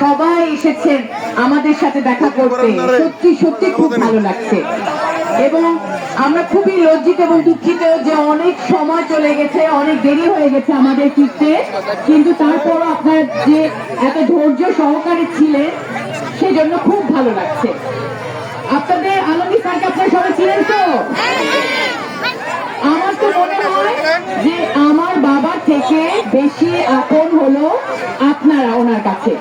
সবাই এসেছেন আমাদের সাথে দেখা করতে, সত্যি সত্যি খুব ভালো লাগছে। এবং আমরা খুবই লজ্জিত এবং দুঃখিত যে অনেক সময় চলে গেছে, অনেক দেরি হয়ে গেছে আমাদের ফিরতে, কিন্তু তারপরও আপনারা যে এত ধৈর্য সহকারে ছিলেন সেজন্য খুব ভালো লাগছে। আপনাদের আলমগীর স্যারকে আপনারা সবাই ছিলেন তো? আমার তো মনে হয় যে আমার বাবার থেকে বেশি আপন হলো আপনারা ওনার কাছে,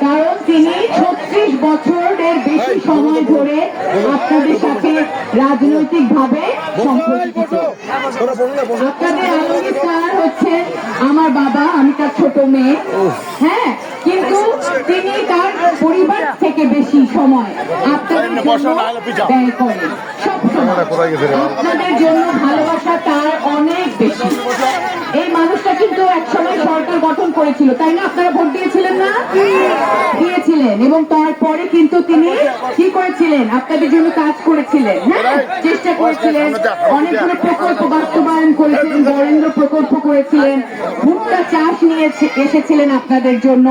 কারণ তিনি 36 বছরের বেশি সময় ধরে আপনাদের সাথে রাজনৈতিক ভাবে সম্পর্কিত। আপনাদের আলমগীর স্যার হচ্ছেন আমার বাবা, আমি তার ছোট মেয়ে। হ্যাঁ, কিন্তু তিনি তার পরিবার থেকে বেশি সময় আপনাদের জন্য ব্যয় করেন। সব সময় আপনাদের জন্য ভালোবাসা তার অনেক বেশি। এই মানুষটা কিন্তু একসময় সরকার গঠন করেছিল, তাই না? আপনারা ভোট দিয়েছিলেন না? দিয়েছিলেন। এবং তারপরে কিন্তু তিনি কি করেছিলেন? আপনাদের জন্য কাজ করেছিলেন, হ্যাঁ, চেষ্টা করেছিলেন, অনেকগুলো প্রকল্প বাস্তবায়ন করেছিলেন, বরেন্দ্র প্রকল্প করেছিলেন, ভুট্টা চাষ নিয়ে এসেছিলেন আপনাদের জন্য,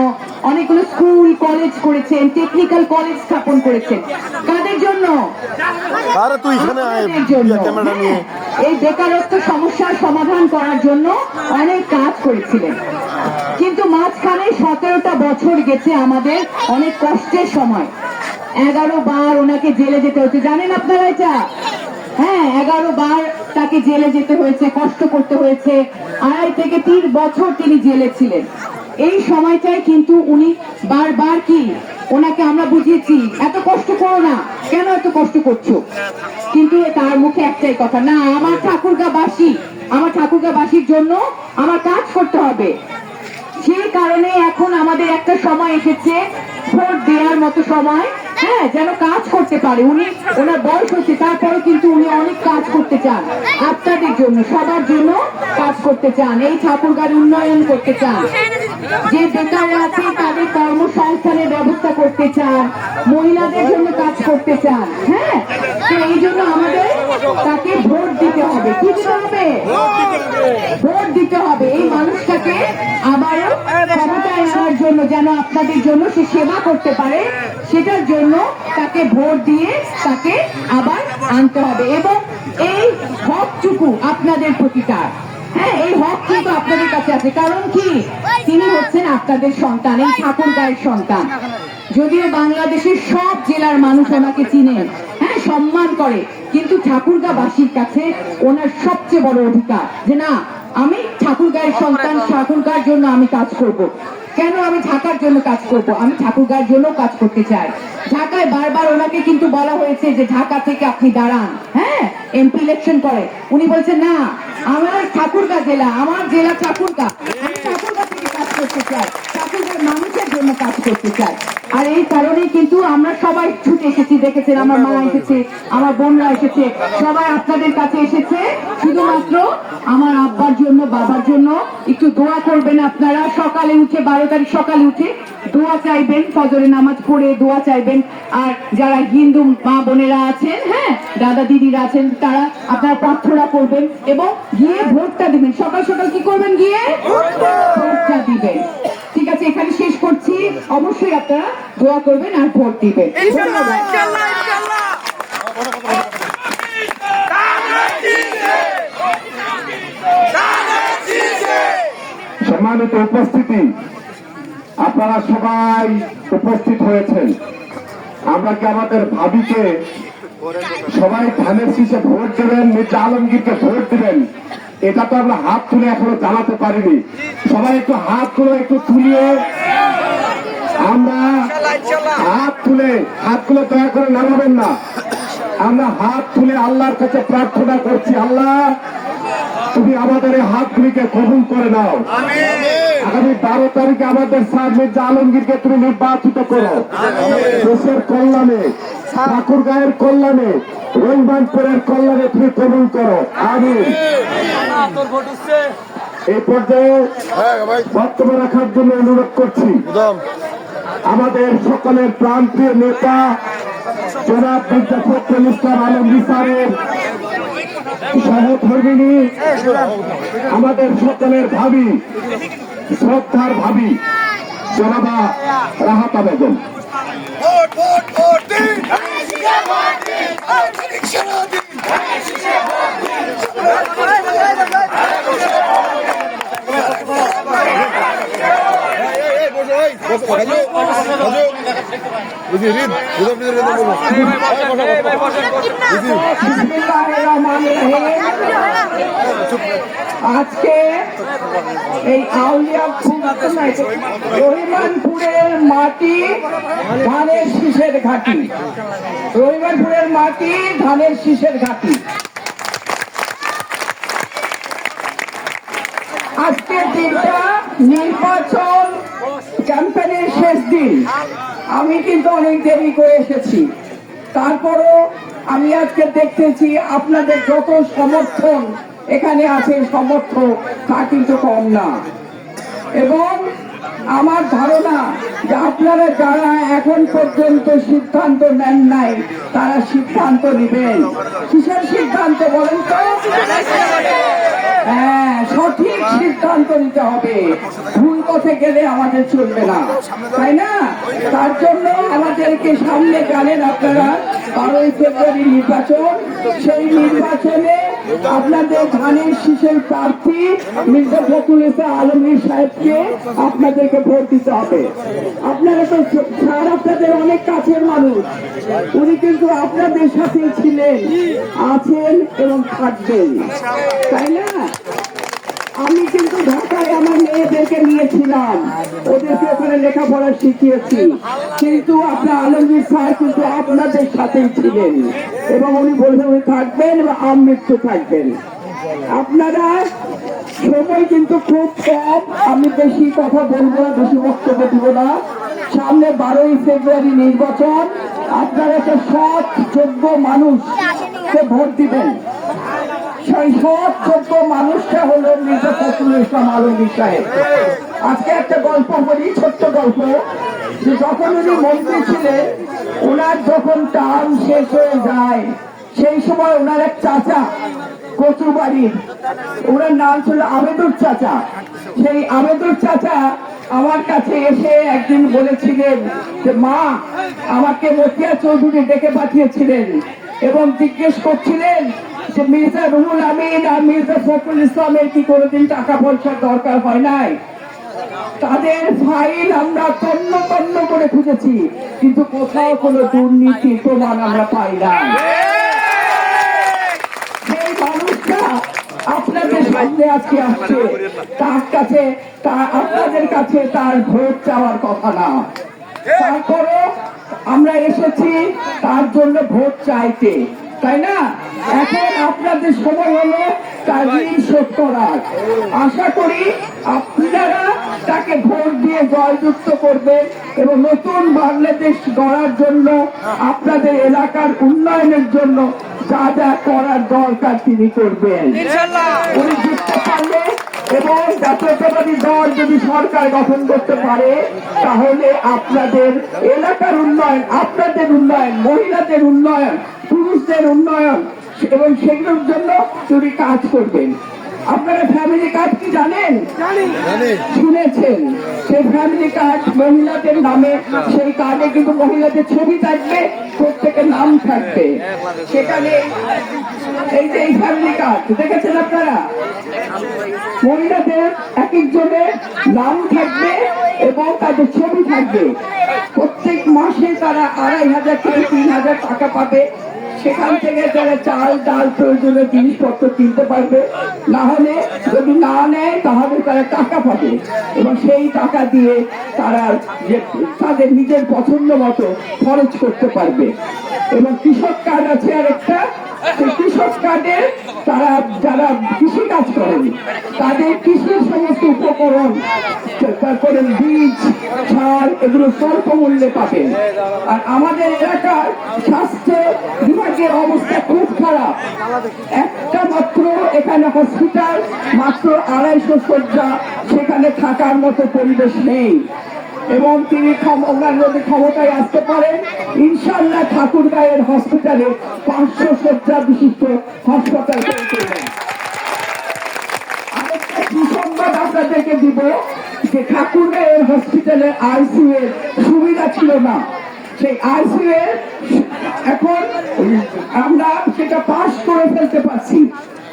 অনেকগুলো স্কুল কলেজ করেছেন, টেকনিক্যাল কলেজ স্থাপন করেছেন। কাদের জন্য? এই বেকারত্ব সমস্যার সমাধান করার জন্য অনেক কাজ করেছিলেন। কিন্তু মাঝখানে 17টা বছর গেছে আমাদের অনেক কষ্টের সময়। 11 বার ওনাকে জেলে যেতে হয়েছে, জানেন আপনারা এটা? হ্যাঁ, 11 বার তাকে জেলে যেতে হয়েছে, কষ্ট করতে হয়েছে। 2.5 থেকে 3 বছর তিনি জেলে ছিলেন। এই সময়টাই কিন্তু উনি বারবার কি ওনাকে আমরা বুঝিয়েছি, এত কষ্ট করো না, কেন এত কষ্ট করছো? কিন্তু তার মুখে একটাই কথা, না, আমার ঠাকুরগাঁবাসীর জন্য আমার কাজ করতে হবে। সেই কারণে এখন আমাদের একটা সময় এসেছে, ভোট দেওয়ার মতো সময়, হ্যাঁ, যেন কাজ করতে পারে। ওনার বয়স হচ্ছে, তারপরে কিন্তু উনি অনেক কাজ করতে চান, আপনাদের জন্য, সবার জন্য কাজ করতে চান, এই ঠাকুরগাঁর উন্নয়ন করতে চান, যে বেকাররা আছে তাদের কর্মসংস্থানের ব্যবস্থা করতে চান, মহিলাদের জন্য কাজ করতে চান। হ্যাঁ, তো এই জন্য আমাদের তাকে ভোট দিতে হবে। কি দিতে হবে? ভোট দিতে হবে। এই মানুষটাকে আবারও ক্ষমতায় আনার জন্য, যেন আপনাদের জন্য সে সেবা করতে পারে, সেটার জন্য তাকে ভোট দিয়ে তাকে আবার আনতে হবে। এবং এই হকটুকু আপনাদের প্রতিকার, হ্যাঁ, এই হক কিন্তু আপনাদের কাছে আছে। কারণ কি, তিনি হচ্ছেন আপনাদের সন্তান, এই ঠাকুরগাঁয়ের সন্তান। যদিও বাংলাদেশের সব জেলার মানুষ ওনাকে চিনে, হ্যাঁ, সম্মান করে, কিন্তু ঠাকুরগাঁবাসীর কাছে ওনার সবচেয়ে বড় অধিকার যে না, আমি ঠাকুরগাঁয়ের সন্তান, ঠাকুরগাঁর জন্য আমি কাজ করব। কেন আমি ঢাকার জন্য কাজ করব? আমি ঠাকুরগাঁর জন্য কাজ করতে চাই। ঢাকায় বারবার ওনাকে কিন্তু বলা হয়েছে যে ঢাকা থেকে আপনি দাঁড়ান, হ্যাঁ, এমপি ইলেকশন করে। উনি বলছেন না, আমার ঠাকুরগাঁ জেলা, আমার জেলা ঠাকুরগাঁ, আমি ঠাকুরগাঁ থেকে কাজ করতে চাই, ঠাকুরগাঁর মানুষের জন্য কাজ করতে চাই। আর এই কারণেই কিন্তু আমরা সবাই ছুটে এসেছি, দেখেছেন, আমার মা এসেছে, আমার বোনরা এসেছে, সবাই আপনাদের কাছে এসেছে শুধুমাত্র আমার আব্বার জন্য, বাবার জন্য। একটু দোয়া করবেন আপনারা। সকালে উঠে, 12 তারিখ সকালে উঠে দোয়া চাইবেন, ফজরের নামাজ পড়ে দোয়া চাইবেন। আর যারা হিন্দু মা বোনেরা আছেন, হ্যাঁ, দাদা দিদিরা আছেন, তারা আপনারা প্রার্থনা করবেন এবং গিয়ে ভোটটা দিবেন। সকাল সকাল কি করবেন? গিয়ে ভোটটা দিবেন। ঠিক আছে, এখানে শেষ করছি। অবশ্যই আপনারা দোয়া করবেন আর ভোট দিবেন। সম্মানিত উপস্থিতি, আপনারা সবাই উপস্থিত হয়েছেন। আমরা কি আমাদের ভাবিকে সবাই ধানের শীষে ভোট দেবেন, মির্জা আলমগীরকে ভোট দিবেন, এটা তো আমরা হাত তুলে এখনো জানাতে পারিনি। সবাই একটু হাতগুলো একটু তুলিয়ে, আমরা হাতগুলো দয়া করে নামাবেন না। আমরা হাত তুলে আল্লাহর কাছে প্রার্থনা করছি, আল্লাহ তুমি আমাদের এই হাতগুলিকে কবুল করে নাও। আগামী 12 তারিখে আমাদের স্যার মির্জা আলমগীরকে তুমি নির্বাচিত করো, দেশের কল্যাণে, ঠাকুরগাঁয়ের কল্যাণে, রহমানপুরের কল্যাণে তুমি কবুল করো। আমিন। এই পর্যায়ে বক্তব্য রাখার জন্য অনুরোধ করছি আমাদের সকলের প্রান্তীয় নেতা জনাব মির্জা ফখরুল ইসলাম আলমগীর স্যারের সহধর্মিনী, আমাদের সকলের ভাবি, শ্রদ্ধার ভাবি, জনাবা রাহাতা বেগম। ভোট ভোট ভোট দিন ভোট দিন রিকশা দিন আজকে এই রহিমানপুরের মাটি ধানের শীষের ঘাটি, রহিমানপুরের মাটি ধানের শীষের ঘাটি। আজকে দিনটা নির্বাচন ক্যাম্পেইনের শেষ দিন। আমি কিন্তু অনেক দেরি করে এসেছি, তারপরও আমি আজকে দেখতেছি আপনাদের যত সমর্থন এখানে আছে, সমর্থন তা কিন্তু কম না। এবং আমার ধারণা যে আপনারা যারা এখন পর্যন্ত সিদ্ধান্ত নেন নাই তারা সিদ্ধান্ত নেবেন। কিসের সিদ্ধান্ত বলেন তো? হ্যাঁ, সঠিক সিদ্ধান্ত নিতে হবে, ভুল পথে গেলে আমাদের চলবে না, তাই না? তার জন্য আমাদেরকে সামনে জানেন আপনারা 12ই ফেব্রুয়ারি নির্বাচন। সেই নির্বাচনে আপনাদের ধানের শীষের প্রার্থী মির্জা ফখরুল ইসলাম আলমগীর সাহেবকে আপনাদেরকে ভোট দিতে হবে। আপনারা তো স্যার আপনাদের অনেক কাছের মানুষ, উনি কিন্তু আপনাদের সাথে ছিলেন, আছেন এবং থাকবেন, তাই না? আমি কিন্তু ঢাকায় আমার মেয়েদেরকে নিয়েছিলাম, ওদেরকে ওখানে লেখাপড়া শিখিয়েছি, কিন্তু আপনার আলমগীর স্যার কিন্তু আপনাদের সাথেই ছিলেন এবং উনি বলছেন উনি থাকবেন এবং আমৃত্যু থাকবেন। আপনারা সময় কিন্তু খুব কম, আমি বেশি কথা বলবো না, বেশি বক্তব্য দিব না। সামনে 12ই ফেব্রুয়ারি নির্বাচন, আপনারা একটা সৎ যোগ্য মানুষকে ভোট দিবেন। সেই সৎ যোগ্য মানুষটা হলো মির্জা ফখরুল ইসলাম আলমগীর সাহেব। আজকে একটা গল্প বলি, ছোট্ট গল্প, যে যখন উনি মন্ত্রী ছিলেন, ওনার যখন টার্ম শেষ হয়ে যায়, সেই সময় ওনার এক চাচা কচুবাড়ির, ওনার নাম ছিল আবেদুর চাচা। সেই আবেদুর চাচা আমার কাছে এসে একদিন বলেছিলেন যে মা, আমাকে মতিয়া চৌধুরী ডেকে পাঠিয়েছিলেন এবং জিজ্ঞেস করছিলেন যে মির্জা রুহুল আমিন আর মির্জা ফখরুল ইসলামের কি কোনোদিন টাকা পয়সার দরকার হয় নাই? তাদের ফাইল আমরা তন্ন তন্ন করে খুঁজেছি, কিন্তু কোথাও কোনো দুর্নীতির প্রমাণ আমরা পাই না। সেই মানুষটা আপনাদের সামনে আজকে আসছে, তার কাছে আপনাদের কাছে তার ভোট চাওয়ার কথা না, তারপরও আমরা এসেছি তার জন্য ভোট চাইতে, তাই না? এখন আপনাদের সময় হলো তার ঋণ শোধ করার। আশা করি আপনারা তাকে ভোট দিয়ে জয়যুক্ত করবেন এবং নতুন বাংলাদেশ গড়ার জন্য, আপনাদের এলাকার উন্নয়নের জন্য যা যা করার দরকার তিনি করবেন। উনি জিততে পারলে এবং জাতীয়তাবাদী দল যদি সরকার গঠন করতে পারে, তাহলে আপনাদের এলাকার উন্নয়ন, আপনাদের উন্নয়ন, মহিলাদের উন্নয়ন, পুরুষদের উন্নয়ন এবং সেগুলোর জন্য তিনি কাজ করবেন। আপনারা ফ্যামিলি কার্ড কি জানেন? শুনেছেন? সেই ফ্যামিলি কার্ড মহিলাদের নামে, সেই কার্ডে কিন্তু মহিলাদের ছবি থাকবে, প্রত্যেকের নাম থাকবে সেখানে। এই যে এই ফ্যামিলি কার্ড দেখেছেন আপনারা, মহিলাদের এক একজনের নাম থাকবে এবং তাদের ছবি থাকবে। প্রত্যেক মাসে তারা 2500 থেকে 3000 টাকা পাবে। সেখান থেকে তারা চাল ডাল প্রয়োজনীয় জিনিসপত্র কিনতে পারবে, না হলে যদি না নেয় তাহলে তারা টাকা পাবে এবং সেই টাকা দিয়ে তারা তাদের নিজের পছন্দ মতো খরচ করতে পারবে। এবং কৃষক কার্ড আছে আরেকটা, সেই কৃষক কার্ডে তারা যারা কৃষি কাজ করেন তাদের কৃষির সমস্ত উপকরণ, তারপরে বীজ, সার, এগুলো স্বল্প মূল্যে পাবেন। আর আমাদের এলাকার স্বাস্থ্য বিভাগের অবস্থা খুব খারাপ, একটা মাত্র এখানে হসপিটাল, মাত্র 250 শয্যা, সেখানে থাকার মতো পরিবেশ নেই। এবং তিনি ওনার যদি ক্ষমতায় আসতে পারেন, ইনশাল্লাহ ঠাকুরগাঁয়ের হসপিটালে 500 শয্যা বিশিষ্ট হাসপাতাল তৈরি করবেন। আরেকটা সুসংবাদ আপনাদেরকে দিব, যে ঠাকুরগাঁয়ের হসপিটালে আইসিইউ এর সুবিধা ছিল না, সেই আইসিইউ এর এখন আমরা সেটা পাস করে ফেলতে পারছি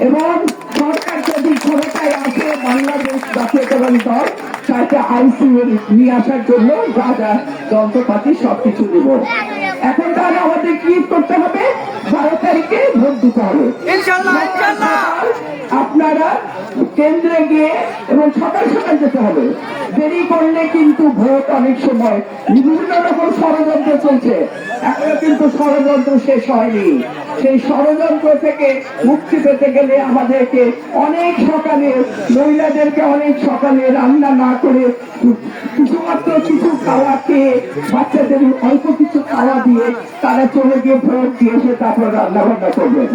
এবং সরকার যদি ক্ষমতায় আসে বাংলাদেশ জাতীয়তাবাদী দল তাকে আইসিইউ নিয়ে আসার জন্য যা যা যন্ত্রপাতি সবকিছু দেব। এখন তাহলে আমাদের কি করতে হবে? 12 তারিখে ভোট দিতে হবে। আপনারা কেন্দ্রে গিয়ে এবং সকাল সকাল যেতে হবে, দেরি করলে কিন্তু ভোট অনেক সময় বিভিন্ন রকম ষড়যন্ত্র চলছে, এখনো কিন্তু ষড়যন্ত্র শেষ হয়নি। সেই ষড়যন্ত্র থেকে মুক্তি পেতে গেলে আমাদেরকে অনেক সকালে, মহিলাদেরকে অনেক সকালে রান্না না করে শুধুমাত্র কিছু খাওয়া খেয়ে, বাচ্চাদের অল্প কিছু খাওয়া দিয়ে তারা চলে গিয়ে ভোট দিয়ে এসে তারপর রান্না বান্না করবেন।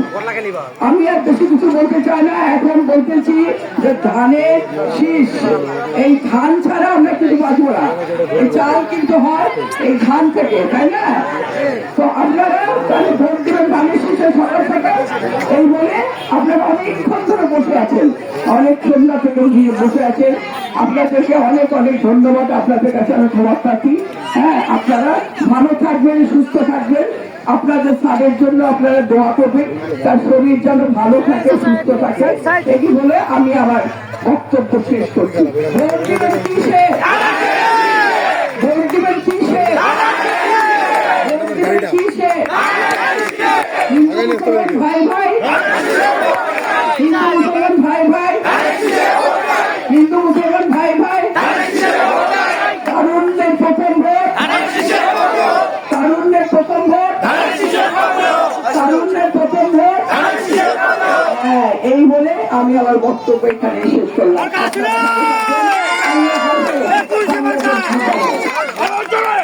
আমি আর বেশি কিছু বলতে চাই না, এখন বলতেছি যে ধানের শীষ, এই ধান ছাড়া আমরা কিন্তু বাঁচবো না। এই চাল কিন্তু হয় এই ধান থেকে, তাই না? তো আপনারা তাহলে ভোট দেবেন ধানের শীষে সকাল সকাল। এই বলে আপনারা অনেকক্ষণ ধরে বসে আছেন, অনেক সন্ধ্যা থেকে গিয়ে বসে আছেন। আপনাদেরকে অনেক অনেক ধন্যবাদ, আপনাদের কাছে আমি ক্ষমা প্রার্থী। হ্যাঁ, আপনারা ভালো থাকবেন, সুস্থ থাকবেন, আপনাদের স্যারের জন্য আপনারা দোয়া করবেন, তার শরীর যেন ভালো থাকে, সুস্থ থাকে। এই বলে আমি আমার বক্তব্য শেষ করছি। ভোট দিবেন কিসে? ভোট দিবেন কিসে? ভোট দিবেন কিসে? হিন্দু মুসলমান ভাই ভাই, হিন্দু মুসলমান ভাই ভাই, হিন্দু মুসলমান ভাই ভাই, তারুণ্যের প্রথম ভোট, তারুণ্যের প্রথম ভোট, তারুণ্যের প্রথম ভোট। হ্যাঁ, এই বলে আমি আমার বক্তব্য এখানে শেষ করলাম।